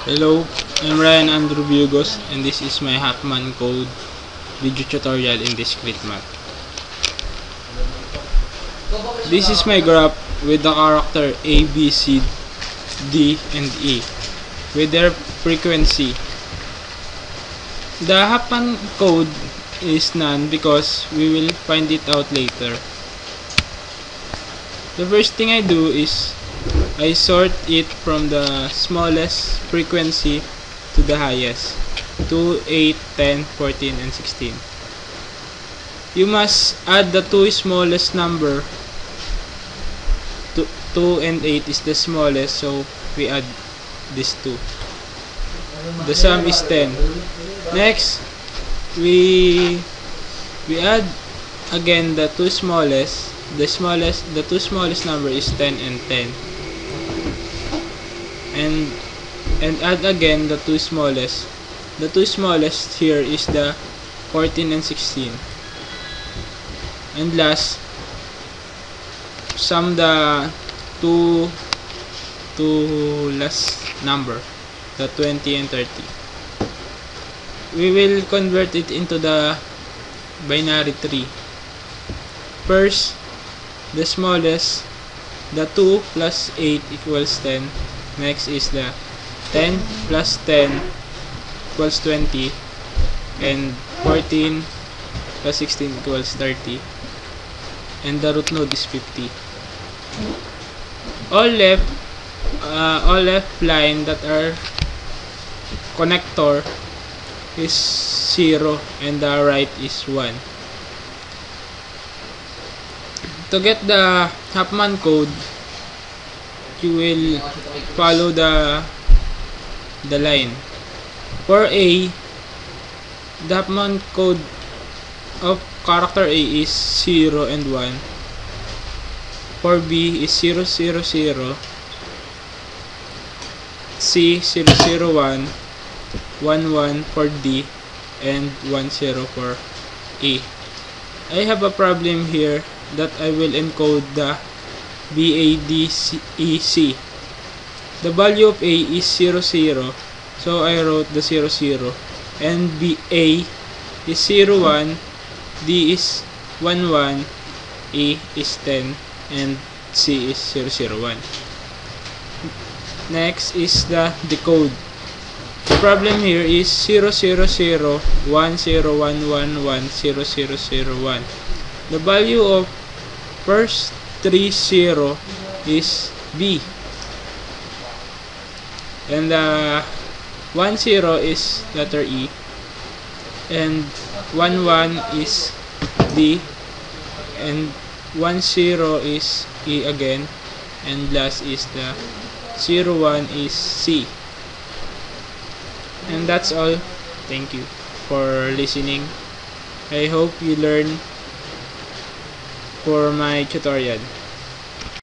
Hello, I'm Ryan Andrew Bugos and this is my Hackman code video tutorial in discrete math. This is my graph with the character A, B, C, D, and E with their frequency. The Hackman code is none because we will find it out later. The first thing I do is I sort it from the smallest frequency to the highest, 2, 8, 10, 14, and 16. You must add the two smallest number. 2 and 8 is the smallest, so we add these two. The sum is 10. Next, we add again the two smallest. The two smallest number is 10 and 10. And add again the two smallest. The two smallest here is the 14 and 16. And last, sum the two last number, the 20 and 30. We will convert it into the binary tree. First, the smallest, the 2 plus 8 equals 10. Next is the 10 plus 10 equals 20, and 14 plus 16 equals 30, and the root node is 50. All left line that are connector is 0 and the right is 1. To get the Hackman code, you will follow the line. For A, the Hackman code of character A is 0 and 1. For B is 0, 0, 0. C 0, 0, 1. 1, 1 for D, and 1, 0 for E. I have a problem here that I will encode the BADEC. The value of A is 0, 0, so I wrote the 0, 0, and BA is 0, 1, D is 1, 1, E is 10, and C is 0, 0, 1. Next is the decode. The problem here is 0, 0, 0, 1, 0, 1, 1, 1, 0, 0, 0, 1. The value of first 3 0 is B, and 1 0 is letter E, and 1 1 is D, and 1 0 is E again, and last is the 0 1 is C. And that's all. Thank you for listening. I hope you learn for my tutorial.